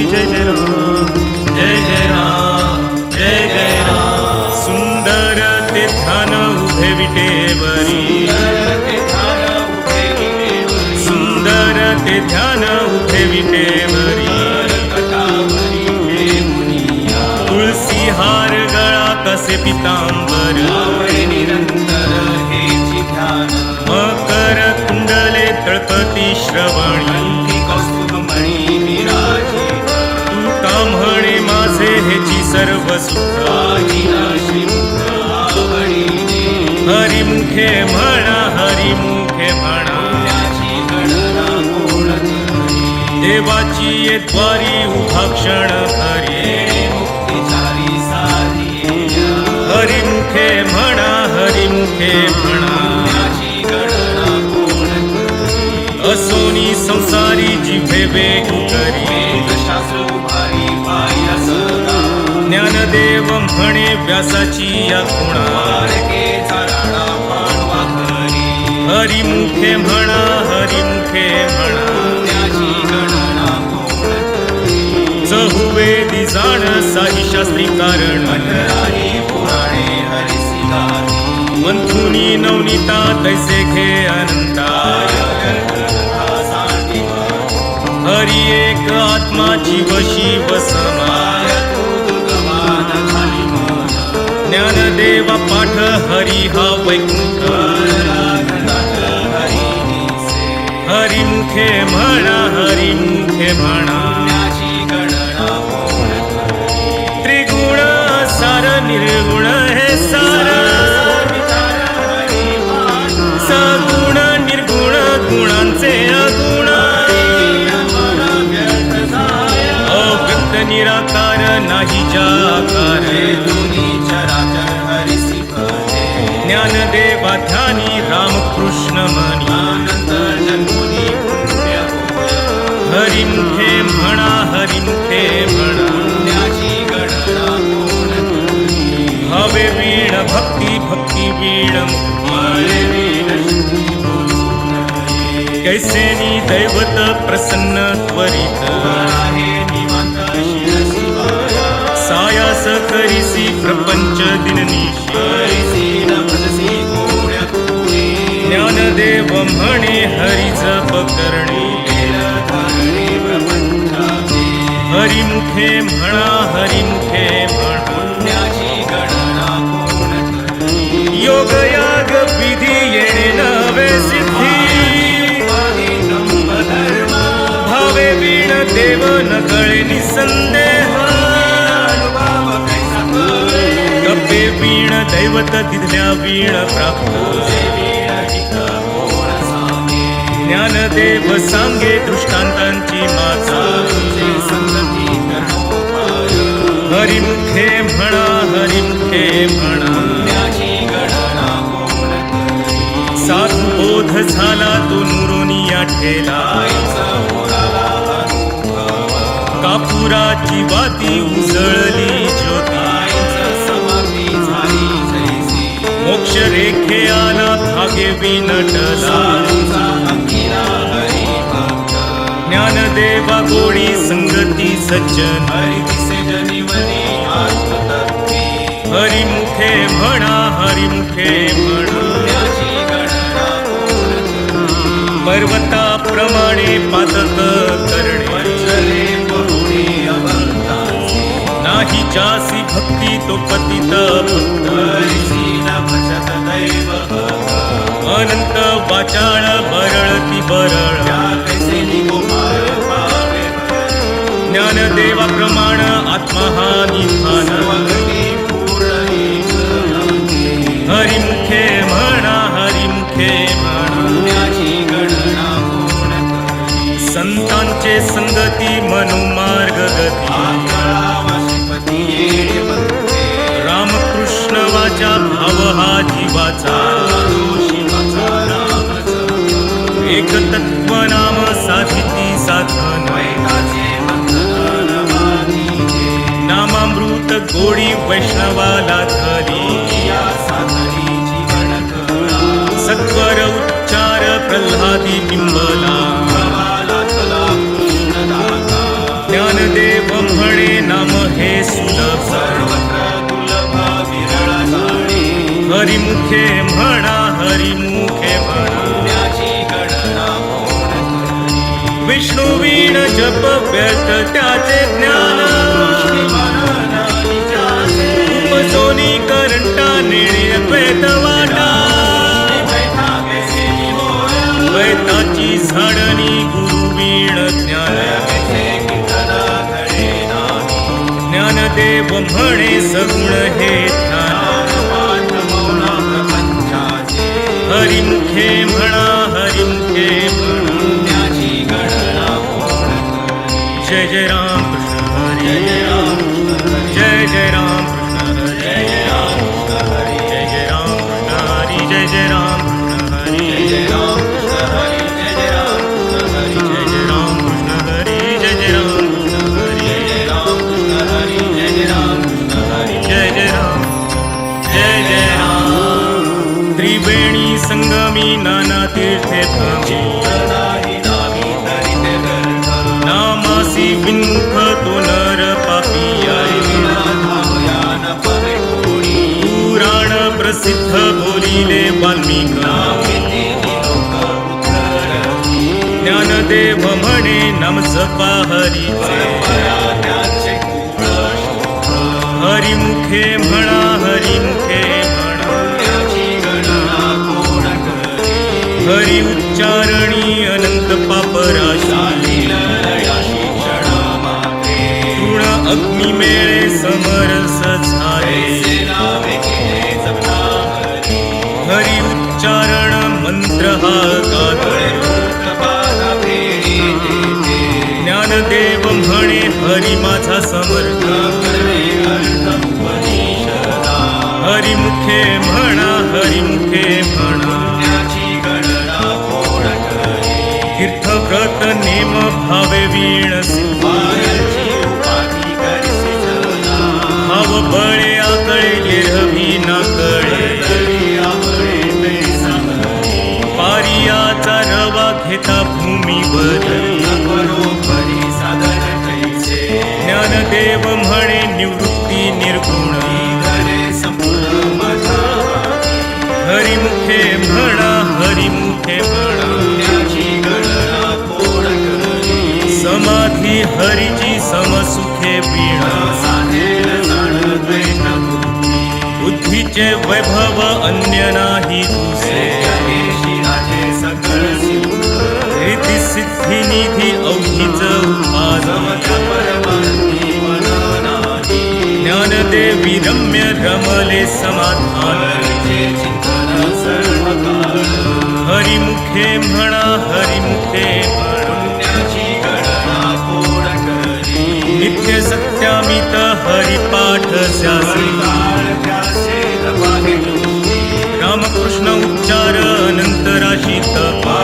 जय जय राम जय जय राम जय जय राम. सुंदर ते ध्यान उभे विटेवरी, सुंदर ते ध्यान उभे विटेवरी. तुळसी हार गळा कसे पितांबर, मकर कुंडले तळपती श्रवणी. तू का म्हणे माझे हेची सर्व सुख, हरिमुखे म्हणा हरिमुखे म्हणा. देवाची ये द्वारी उभा क्षण हरी, हरिमुखे म्हणा हरिमुखे म्हणा. असोनी संसारी जिभे वेग करी, ज्ञानदेव म्हणे व्यासाची या खुणा. हरिमुखे म्हणा हरिमुखे म्हणा. चहुवेदी जाण साही शास्त्री कारण, मंथुनी नवनीता तैसे घे अनंता. हरि एक आत्मा जीव शिव समा. ज्ञानदेवा पाठ हरि हा वैकुंठ. हरिमुखे म्हणा हरिमुखे म्हणा. त्रिगुण सार निर्गुण हे सार, सगुण निर्गुण गुणांचे अगुण. अव्यक्त निराकार नाही जाकार. ज्ञानदेवा ध्यानी रामकृष्ण मनी. हरिमुखे म्हणा हरिमुखे म्हणा. हवे वीण भक्ती भक्ती वीण कैसेनी दैवत प्रसन्न त्वरित. सायास करिसी प्रपंच दिननिशी. ज्ञानदेव म्हणे हरि जप करणे. हरिमुखे म्हणा हरिमुखे म्हणा. योग याग विधी येणे नवे सिद्धी. भावे वीण देव न कळे निसंदेह. कपे वीण दैवत तिथल्या वीण प्राप्त. ज्ञानदेव सांगे दृष्टांतांची माता. हरिमुखे म्हणा हरिमुखे म्हणा. साधू बोध झाला तो नुरोनिया ठेला. कापुराची वाती उजळली ज्योती. मोक्ष रेखे आला भागे विनटला. ज्ञानदेवा गोडी संगती सज्जन. हरिमुखे म्हणा हरिमुखे म्हणा. पर्वताप्रमाणे पातक करणे. नाही जासी भक्ती तो पतित भक्त. अनंत वाचाळ बरळती बरळ. ज्ञानदेवा प्रमाण आत्मा हा निधान. हरिमुखे म्हणा हरिमुखे म्हणा. संतांचे संगती मनोमार्ग गती. रामकृष्ण वाचा भाव हा जीवाचा. एक तत्व नाम साधिती साधन. नामामृत गोडी वैष्णवाला धरी. सत्वर उच्चार प्रल्हादी बिंबला. ज्ञानदेव हरिमुखे म्हणा हरिमुखे म्हणा विष्णू वीण जप व्यर्थ त्याचे ज्ञान उपसोनी करंटा नेणे द्वैत वाटा द्वैताची झाडणी गुरु वीण ज्ञान ज्ञानदेव म्हणे सगुण हे ध्यान हरिमुखे म्हणा हरिमुखे जय जय राम कृष्ण हरी जय जय राम कृष्ण हरी जय जय राम कृष्ण हरी जय जय राम कृष्ण हरी जय राम कृष्ण हरी जय जय राम कृष्ण हरी जय जय राम कृष्ण हरी जय जय राम जय जय राम त्रिवेणी संगमी नाना तीर्थे भ्रमी नामासी विन्मुख तो नर पापिया पुराण प्रसिद्ध बोलिले वाल्मिक ज्ञानदेव म्हणे नाम जपा हरीचे हरिमुखे म्हणा हरिमुखे म्हणा हरि उच्चारणी अनंत पापराशी तृण अग्नि मेळे समरस झाले हरि उच्चारण मंत्र हा गातो ज्ञानदेव म्हणे हरि माझा समर्थ हरिमुखे म्हणा हरिमुखे म्हणा तीर्थव्रत नेम भावे वीण भाव बळे आकळे गिरवी ना कळे पारियाचा रवा घेता भूमीवर ज्ञानदेव म्हणे निवृत्ती निर्गुण हरिमुखे म्हणा हरिमुखे म्हणा समाधी हरिची समसुखे वीणा बुद्धीचे वैभव अन्य नाही दुसरे रिद्धी सिद्धी निधी अवधीच ज्ञानदेवी रम्य रमले समाधान हरिमुखे म्हणा हरिमुखे नित्य सत्यामित हरिपाठ रामकृष्ण उच्चार अनंतराशी तपा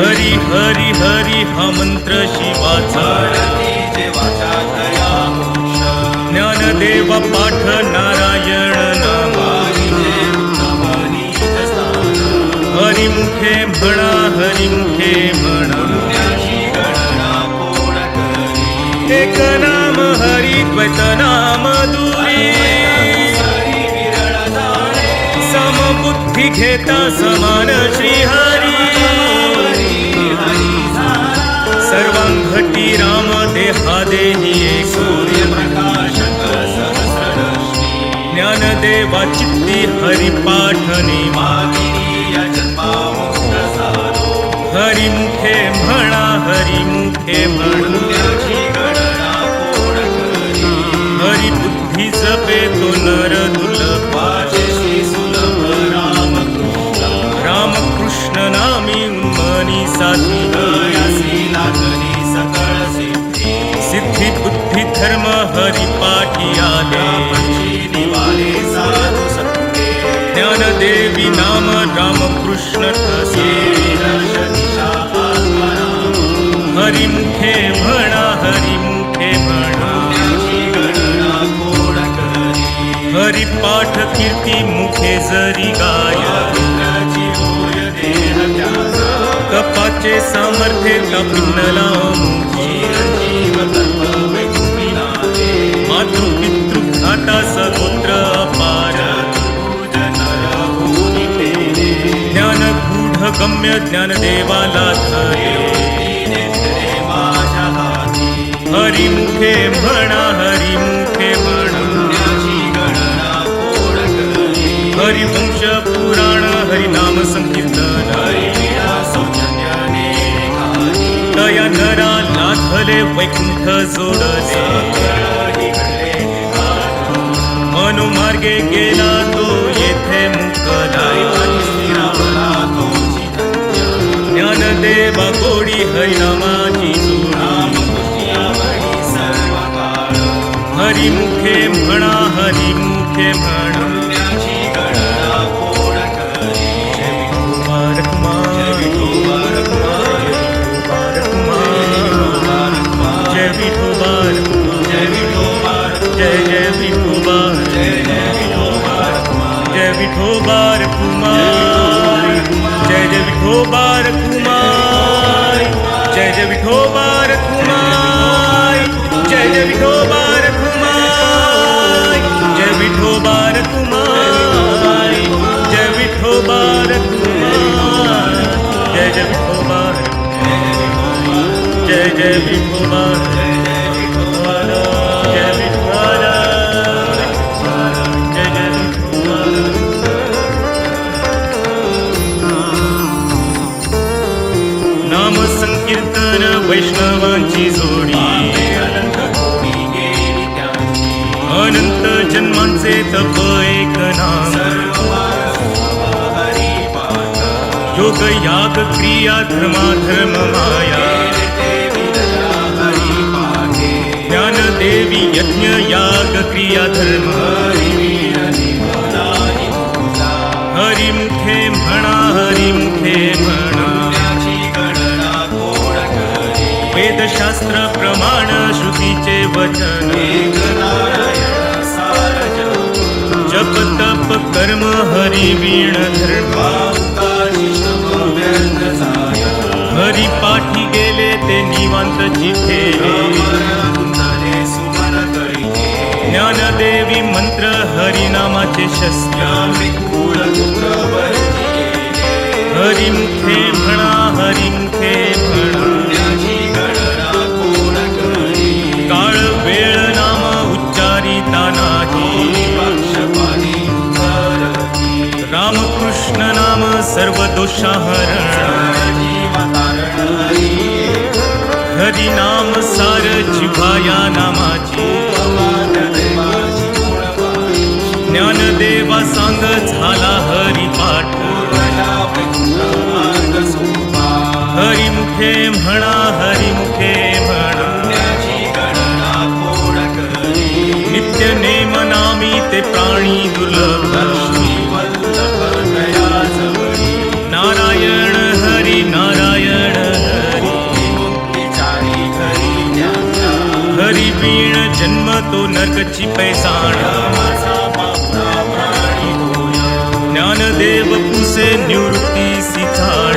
हरी हरी हरी हा मंत्र शिवाचा ज्ञानदेव पाठ नारायण नामा हरिमुखे म्हणा हरिमुखे म्हणा एक नाम हरि द्वैत नाम दुरी समबुद्धी घेता समान श्रीहरी सर्वांघटी राम देहादेही ज्ञानदेवा चित्ती हरिपाठने हरिमुखे म्हणा हरिमुखे म्हणा हरिबुद्धी जपे तो नर दुर्लभ रामकृष्ण नामी उन्मनी साधी सिद्धी बुद्धी धर्म हरिपाठी आले ज्ञानदेवी नाम रामकृष्ण हरिमुखे म्हणा हरिमुखे म्हणा हरिपाठ कीर्ती मुखे जरी गाय कपाचे सामर्थ्य कपिनला मातृ पितृ घाता सगोत्र गम्य ज्ञानदेवाला धरे हरिमुखे म्हणा हरिमुखे म्हणा हरिवंश पुराण हरिनाम संकीर्तन तया नरा लाथले वैकुंठ जोडले मनोमार्गे गेला तो येथे मुकला ज्ञानदेवा गोडी हरिनामाची हरिमुखे म्हणा हरिमुखे म्हणा जय विठोबार जय जय विठोबार जय विठोबार कुमार जय जय विठोबार कुमार जय जय विठोबार कुमार जय जय विठोबार कुमार जय विठोबार कुमार जय विठोबार कुमार जय जय विठोबार जय जय विठोबार जय विठोबार जय जय विठोबार नाम संकीर्तन वैष्णवांची जोडी अनंत जन्मांचे तप एक नाम योग याग क्रिया धर्माधर्म माया ज्ञानदेवी यज्ञ याग क्रिया धर्म हरिमुखे म्हणा हरिमुखे म्हणा वेदशास्त्र प्रमाण श्रुतीचे वचन जप तप कर्म हरि वीण धर्म हरि पाठी गेले ते निवांत जिथे ज्ञानदेवी मंत्र हरिनामाचे शस्त्र हरिमुखे म्हणा हरिमुखे म्हणा काळ वेळ नाम उच्चारिता नाही रामकृष्ण नाम सर्व दोषाहरण हरि नाम सार जिव्हाया नामाची ज्ञानदेवा सांग झाला हरिपाठ हरिमुखे म्हणा हरिमुखे म्हणा नित्य नेम नामी ते प्राणी दुर्लभ नारायण हरी नारायण हरी वीण जन्म तो नरकची पैसाण ज्ञानदेव पुसे निवृत्ती सिथाड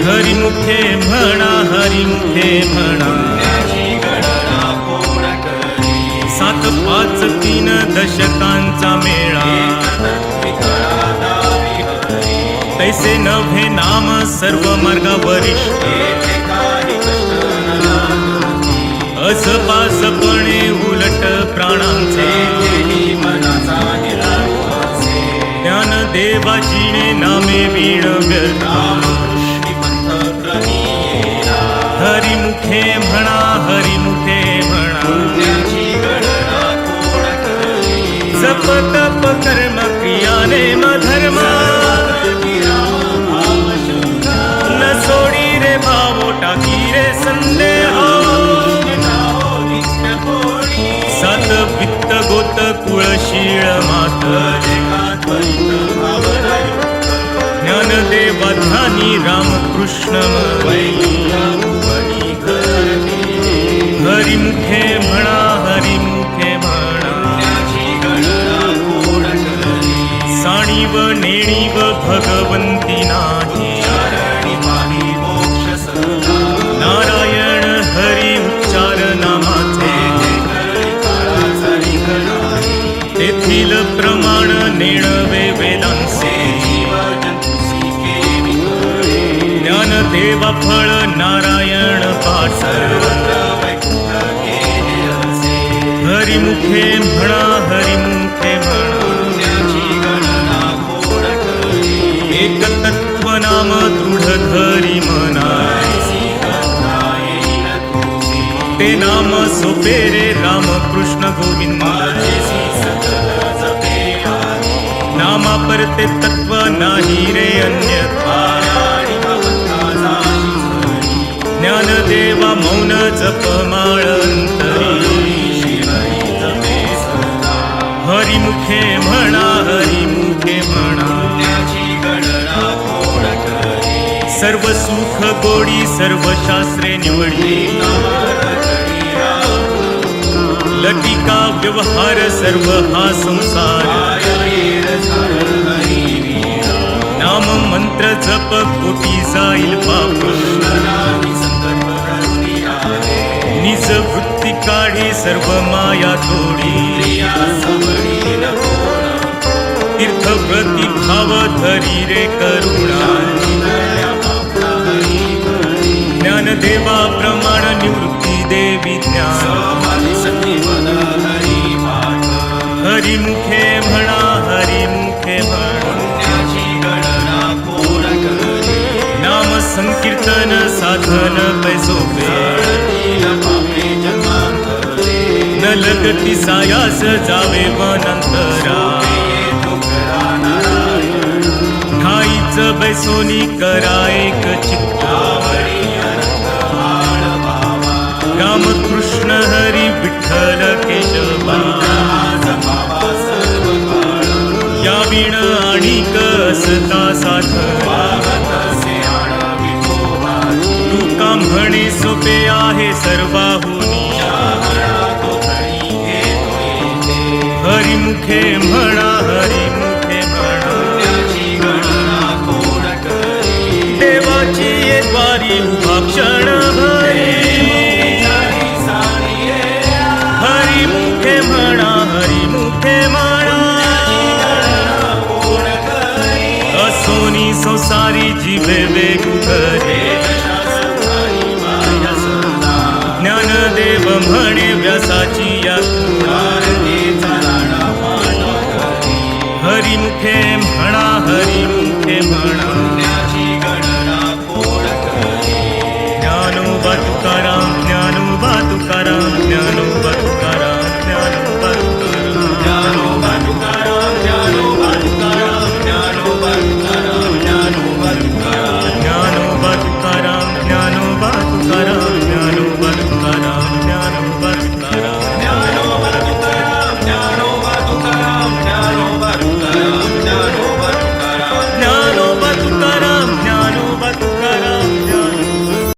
हरिमुखे म्हणा हरिमुखे म्हणा 7 5 3 दशकांचा मेळा तैसे नव्हे नाम सर्व मार्गावरिष्ठ असपासपणे उलट प्राणांचे ज्ञानदेवाजीने नामे वीण व्यर्था हरिमुखे म्हणा हरिमुखे म्हणा जप तप कर्म क्रियाने धर्म न सोडी रे भावो टाकी रे संदेह 7 वित्त गोत कुळशीळ मात ज्ञानदेवा ध्यानी रामकृष्ण हरिमुखे म्हणा हरिमुखे म्हणा साणीव नेणीव भगवंती नाही नारायण हरी उच्चार नामाचे तेथील प्रमाण नेणवे वेदांचे देवा फळ नारायण पाठ हरिमुखे म्हणा हरिमुखे म्हणा एक तत्व नाम दृढ धरी मना ते नाम सोपे रे राम कृष्ण गोविंद नामा परते तत्व नाही रे अन्यथा ज्ञानदेवा मौन जप माळ अंतरी हरिमुखे म्हणा हरिमुखे म्हणा सर्व सुख गोडी सर्व शास्त्रे निवडी लटिका व्यवहार सर्व हा संसार नाम मंत्र जप कोटी जाईल पाप निज वृत्ती काढी सर्व माया तोडी तीर्थ व्रती भाव धरी रे करुणा ज्ञानदेवा प्रमाण निवृत्ती देवी ज्ञान हरिमुखे म्हणा हरिमुखे म्हणा नाम संकीर्तन साधन पैसोपे न लगती सायास जावे वनांतरा ठाईच बैसोनी करा एक चित्त राम कृष्ण हरी विठ्ठल केशवा या विण आणि कसता साथ तुका म्हणे सोपे आहे सर्वाहुनी हरिमुखे म्हणा हरिमुखे म्हणा देवाची ये द्वारी उभा क्षण भरी हरिमुखे म्हणा हरिमुखे म्हणा असोनी संसारी जीवे वेगू करे ज्ञानदेव म्हणे व्यासाची या हरिमुखे म्हणा हरिमुखे म्हणा ज्ञानोबा तुकाराम ज्ञानोबा तुकाराम ज्ञानोबा तुकाराम ज्ञानोबा तुकाराम ज्ञानोबा तुकाराम ज्ञानोबा तुकाराम ज्ञानोबा तुकाराम ज्ञानोबा तुकाराम ज्ञानोबा तुकाराम ज्ञानोबा तुकाराम ज्ञानोबा तुकाराम ज्ञानोबा तुकाराम ज्ञानोबा तुकाराम ज्ञानोबा तुकाराम ज्ञानोबा